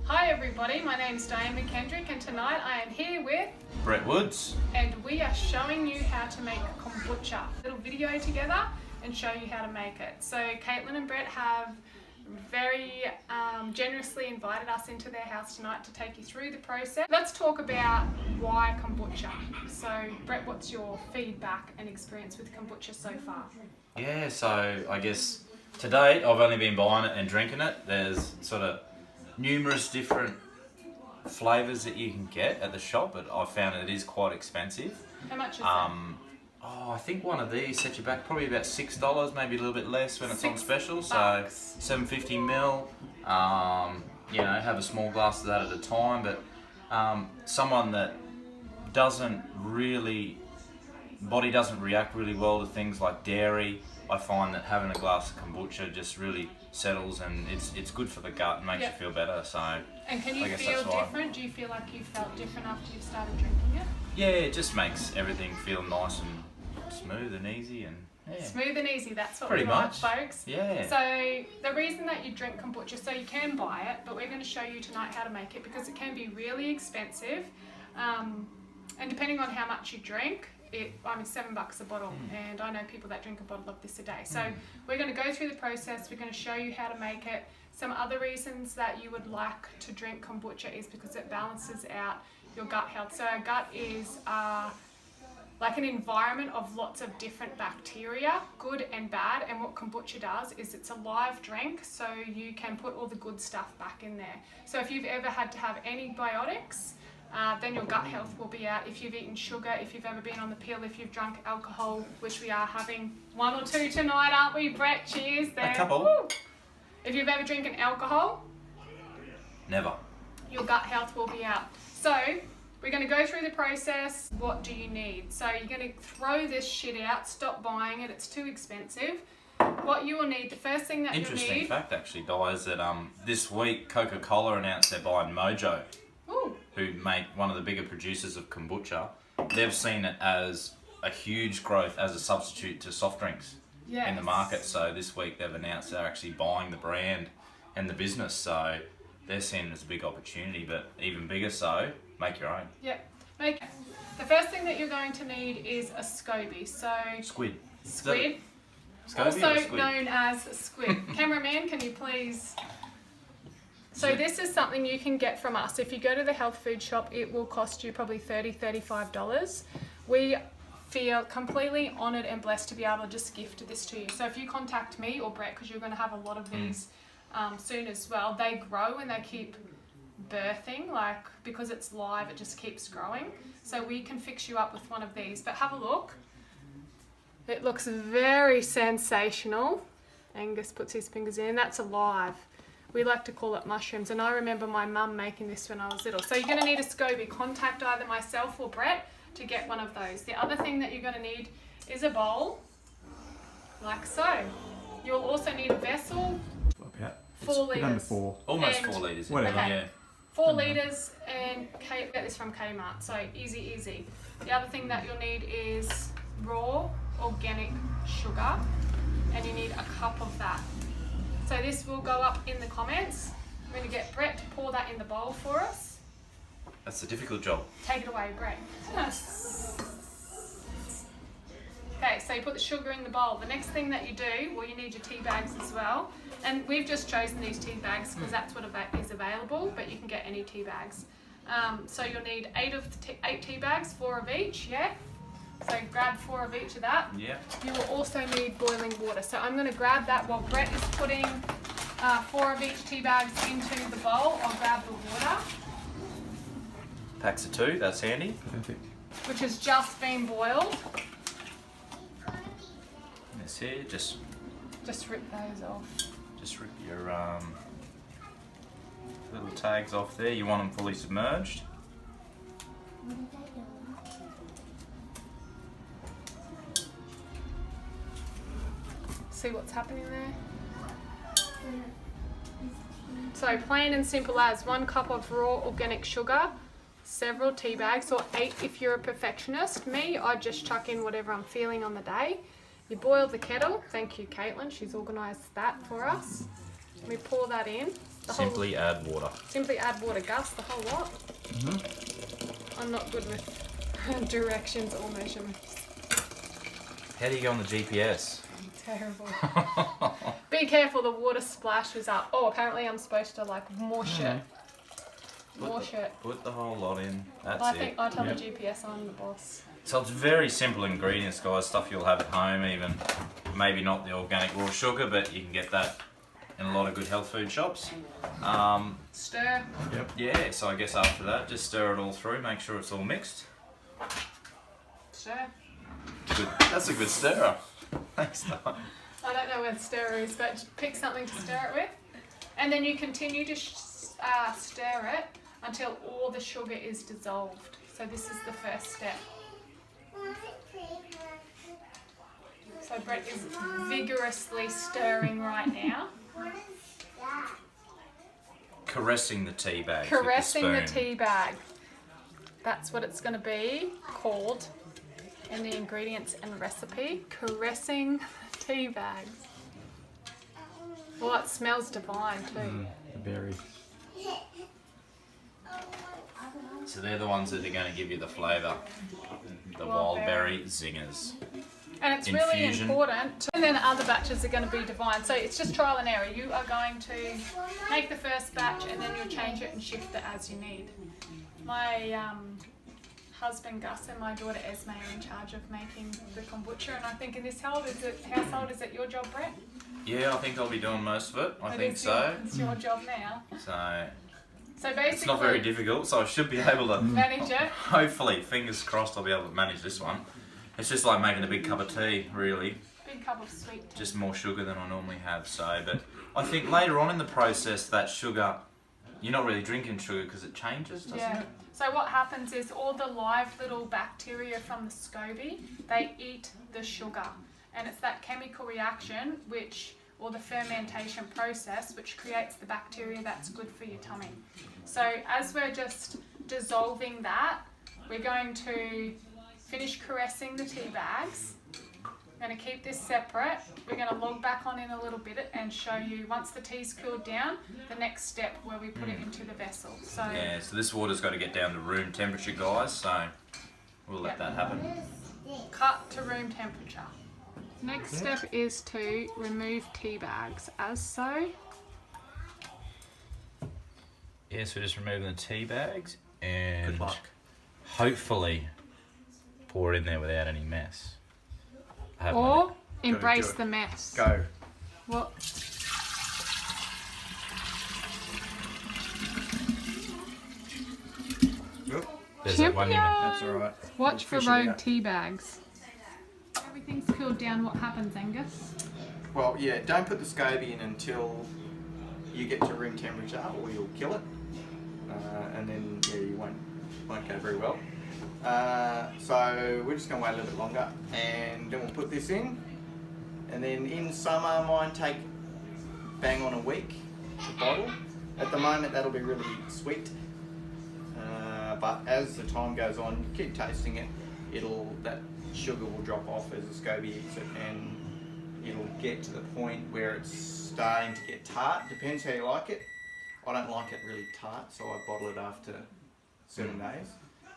Hi everybody, my name's Diane and Mckendrick and tonight I am here with Brett Woods. and we are showing you how to make kombucha. A little video together and show you how to make it. So Caitlin and Brett have very generously invited us into their house tonight to take you through the process. Let's talk about why kombucha. So Brett, what's your feedback and experience with kombucha so far? Yeah, so I guess to date I've only been buying it and drinking it. There's sort of numerous different flavours that you can get at the shop, but I've found it is quite expensive. How much is it? I think one of these set you back probably about $6, maybe a little bit less when it's on special. So $7.50 ml. You know, have a small glass of that at a time. But someone that body doesn't react really well to things like dairy, I find that having a glass of kombucha just really settles, and it's good for the gut and makes you feel better. So. And can you feel different? Do you feel like you felt different after you've started drinking it? Yeah, it just makes everything feel nice and smooth and easy, and smooth and easy, that's what pretty we like, much, folks. Yeah. So the reason that you drink kombucha, so you can buy it, but we're going to show you tonight how to make it because it can be really expensive, and depending on how much you drink, $7 a bottle, and I know people that drink a bottle of this a day. So we're going to go through the process, we're going to show you how to make it. Some other reasons that you would like to drink kombucha is because it balances out your gut health. So our gut is like an environment of lots of different bacteria, good and bad, and what kombucha does is it's a live drink, so you can put all the good stuff back in there. So if you've ever had to have antibiotics, then your gut health will be out. If you've eaten sugar, if you've ever been on the pill, if you've drunk alcohol, which we are having one or two tonight, aren't we, Brett? Cheers there. A couple. Woo. If you've ever drinking alcohol, Never. your gut health will be out. So we're going to go through the process. What do you need? So you're going to throw this shit out, stop buying it, it's too expensive. What you will need, the first thing that you'll need... Interesting fact actually, Di, is that this week Coca-Cola announced they're buying Mojo, who make one of the bigger producers of kombucha. They've seen it as a huge growth as a substitute to soft drinks in the market. So this week they've announced they're actually buying the brand and the business. So they're seeing it as a big opportunity, but even bigger so, make your own. Yep. The first thing that you're going to need is a SCOBY. So Squid. Squid. SCOBY Also or squid? known as squid. Cameraman, can you please... So this is something you can get from us. If you go to the health food shop, it will cost you probably $35. We feel completely honoured and blessed to be able to just gift this to you. So if you contact me or Brett, because you're going to have a lot of these soon as well, they grow and they keep birthing, like because it's live, it just keeps growing. So we can fix you up with one of these. But have a look. It looks very sensational. Angus puts his fingers in. That's alive. We like to call it mushrooms, and I remember my mum making this when I was little. So you're going to need a SCOBY. Contact either myself or Brett to get one of those. The other thing that you're going to need is a bowl, like so. You'll also need a vessel, 4 litres. Almost 4 litres. Whatever. Okay. Yeah. 4 litres, and get this from Kmart, so easy. The other thing that you'll need is raw organic sugar, and you need a cup of that. So this will go up in the comments. I'm going to get Brett to pour that in the bowl for us. That's a difficult job. Take it away, Brett. Okay, so you put the sugar in the bowl. The next thing that you do, well, you need your tea bags as well. And we've just chosen these tea bags because that's what is available, but you can get any tea bags. So you'll need 8 tea bags, 4 of each, yeah? So grab 4 of each of that. Yeah. You will also need boiling water. So I'm going to grab that while Brett is putting 4 of each tea bags into the bowl. I'll grab the water. Packs of 2, that's handy. Perfect. Which has just been boiled. This here, just rip those off. Just rip your little tags off there. You want them fully submerged. See what's happening there? So plain and simple as 1 cup of raw organic sugar, several tea bags, or 8 if you're a perfectionist. Me, I just chuck in whatever I'm feeling on the day. You boil the kettle. Thank you, Caitlin. She's organised that for us. We pour that in. Simply add water. Simply add water, Gus, the whole lot. I'm not good with directions or measurements. How do you go on the GPS? Terrible. Be careful, the water splashes up. Oh, apparently I'm supposed to like mush it. Mush it. Put the whole lot in. That's I it. think I tell the GPS I'm the boss. So it's very simple ingredients, guys. Stuff you'll have at home even. Maybe not the organic raw sugar, but you can get that in a lot of good health food shops. Stir. Yep. Yeah, so I guess after that, just stir it all through. Make sure it's all mixed. Stir. Good. That's a good stirrer. Thanks, Diane. I don't know where the stirrer is, but pick something to stir it with. And then you continue to stir it until all the sugar is dissolved. So this is the first step. So Brett is vigorously stirring right now. Caressing the tea bag. Caressing the tea bag. That's what it's going to be called in the ingredients and recipe. Caressing the tea bags. Well, it smells divine too. The berry. So they're the ones that are going to give you the flavour. The wild berry zingers. And it's really important. And then other batches are going to be divine. So it's just trial and error. You are going to make the first batch and then you'll change it and shift it as you need. My husband Gus and my daughter Esme are in charge of making the kombucha, and I think in this household is it your job, Brett? Yeah, I think I'll be doing most of it. I think so. It's your job now. So basically, it's not very difficult, so I should be able to manage it. Hopefully, fingers crossed, I'll be able to manage this one. It's just like making a big cup of tea, really. Big cup of sweet tea. Just more sugar than I normally have. So, but I think later on in the process, that sugar, you're not really drinking sugar because it changes, doesn't it? So what happens is all the live little bacteria from the SCOBY, they eat the sugar. And it's that chemical reaction or the fermentation process which creates the bacteria that's good for your tummy. So as we're just dissolving that, we're going to finish caressing the tea bags. We're going to keep this separate. We're going to log back on in a little bit and show you, once the tea's cooled down, the next step where we put it into the vessel. So yeah, so this water's got to get down to room temperature, guys, so we'll let that happen. Cut to room temperature. Next step is to remove tea bags, as so. Yeah, so we're just removing the tea bags and Good luck. Hopefully pour it in there without any mess. Or embrace the mess. Go. What? There's that one limit. That's alright. Watch for Fish it rogue out. tea bags. Everything's cooled down. What happens, Angus? Well, yeah, don't put the SCOBY in until you get to room temperature or you'll kill it. And then, yeah, you won't go very well. So we're just going to wait a little bit longer and then we'll put this in. And then in summer, mine take bang on a week to bottle. At the moment, that'll be really sweet. But as the time goes on, you keep tasting it, that sugar will drop off as the SCOBY eats it, and it'll get to the point where it's starting to get tart. Depends how you like it. I don't like it really tart, so I bottle it after 7 days.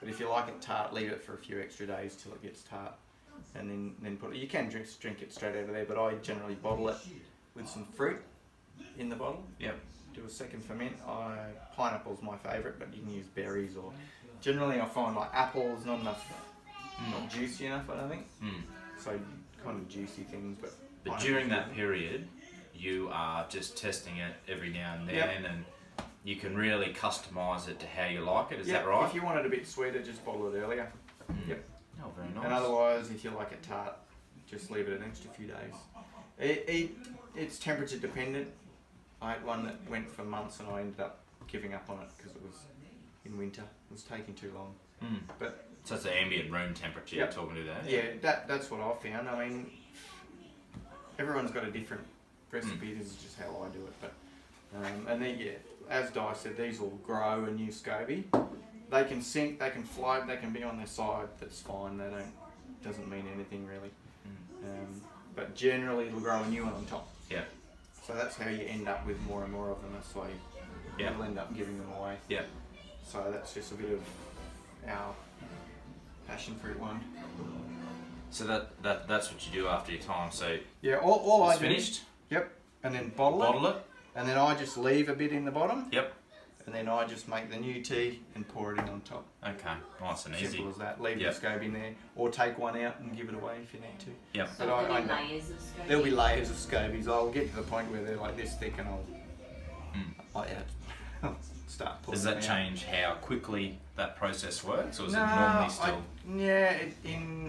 But if you like it tart, leave it for a few extra days till it gets tart, and then put it. You can drink it straight out of there, but I generally bottle it with some fruit in the bottle. Yep. Do a second ferment. Pineapple's my favourite, but you can use berries, or generally I find like apples not juicy enough, I don't think. So kind of juicy things, But during that period, you are just testing it every now and then, and you can really customise it to how you like it. Is that right? If you want it a bit sweeter, just bottle it earlier. Yep. Oh, very nice. And otherwise, if you like it tart, just leave it an extra few days. It's temperature dependent. I had one that went for months and I ended up giving up on it because it was in winter. It was taking too long. But so it's the ambient room temperature you're talking to there? Yeah, that's what I found. I mean, everyone's got a different recipe. This is just how I do it. But and then as Di said, these will grow a new SCOBY. They can sink, they can float, they can be on their side. That's fine. Doesn't mean anything really. But generally, it'll grow a new one on top. Yeah. So that's how you end up with more and more of them. That's why Yeah. we'll end up giving them away. Yeah. So that's just a bit of our passion fruit one. So that's what you do after your time. So Yeah, all I it's do. finished. Yep, and then bottle it, and then I just leave a bit in the bottom. Yep. And then I just make the new tea and pour it in on top. Okay, nice and easy. Simple as that. Leave Yep. the SCOBY in there, or take one out and give it away if you need to. Yep. But So I know layers of SCOBY. there'll be layers of SCOBYs. I'll get to the point where they're like this thick, and I'll start pulling Does that them out. change how quickly that process works, or is No, it normally still?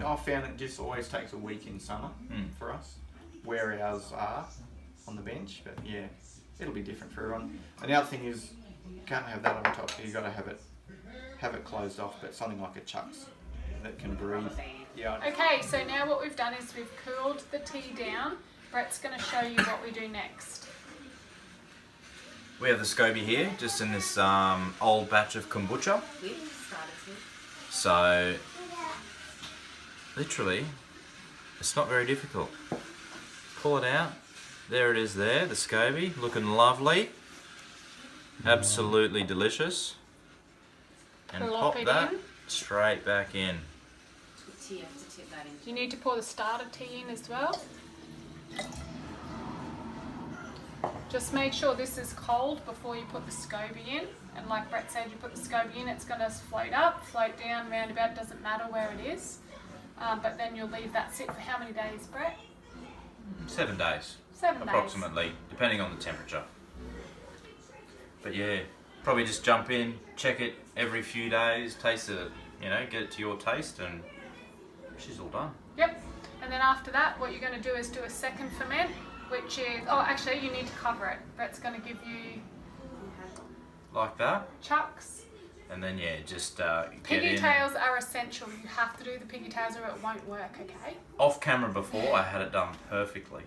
I found it just always takes a week in summer for us, where ours are on the bench. But yeah, it'll be different for everyone. And the other thing is, you can't have that on top. You've got to have it closed off, but something like a chucks that can breathe. Yeah. Okay, so now what we've done is we've cooled the tea down. Brett's going to show you what we do next. We have the SCOBY here, just in this old batch of kombucha. We started to. So, literally, it's not very difficult. Pull it out. There it is there, the SCOBY, looking lovely. Absolutely delicious. And Plop pop it that in. straight back in. You have to tip that in. You need to pour the starter tea in as well. Just make sure this is cold before you put the SCOBY in. And like Brett said, you put the SCOBY in, it's going to float up, float down, round about, doesn't matter where it is. But then you'll leave that sit for how many days, Brett? 7 days. 7 days. Approximately, depending on the temperature. But yeah, probably just jump in, check it every few days, taste it, get it to your taste, and she's all done. Yep. And then after that, what you're going to do is do a second ferment, which is, actually you need to cover it. Brett's going to give you Like that, chucks. and then yeah, just get Piggy in. tails are essential. You have to do the piggy tails or it won't work, okay? Off camera before, I had it done perfectly.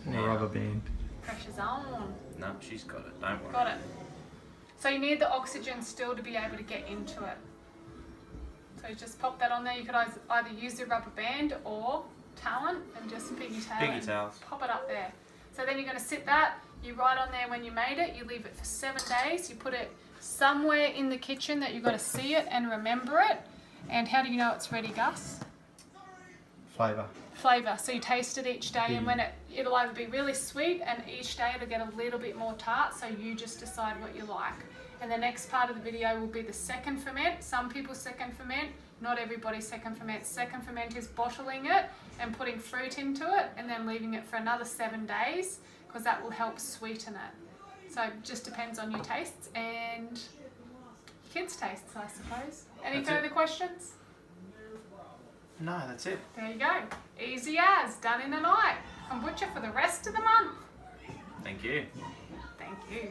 But Or a now- rubber band. Pressure's on. No, she's got it, don't worry. Got it. So you need the oxygen still to be able to get into it. So just pop that on there. You could either use the rubber band or talent and just piggy tail Piggy and tails. pop it up there. So then you're going to sit that, you write on there when you made it, you leave it for 7 days, you put it somewhere in the kitchen that you've got to see it and remember it. And how do you know it's ready, Gus? Flavour. Flavour. So you taste it each day, and when it'll either be really sweet, and each day it'll get a little bit more tart, so you just decide what you like. And the next part of the video will be the second ferment. Some people second ferment, not everybody second ferment. Second ferment is bottling it and putting fruit into it and then leaving it for another 7 days, because that will help sweeten it. So it just depends on your tastes and kids' tastes, I suppose. Any That's further it. questions? No, that's it. There you go. Easy as, done in a night. Kombucha for the rest of the month. Thank you. Thank you.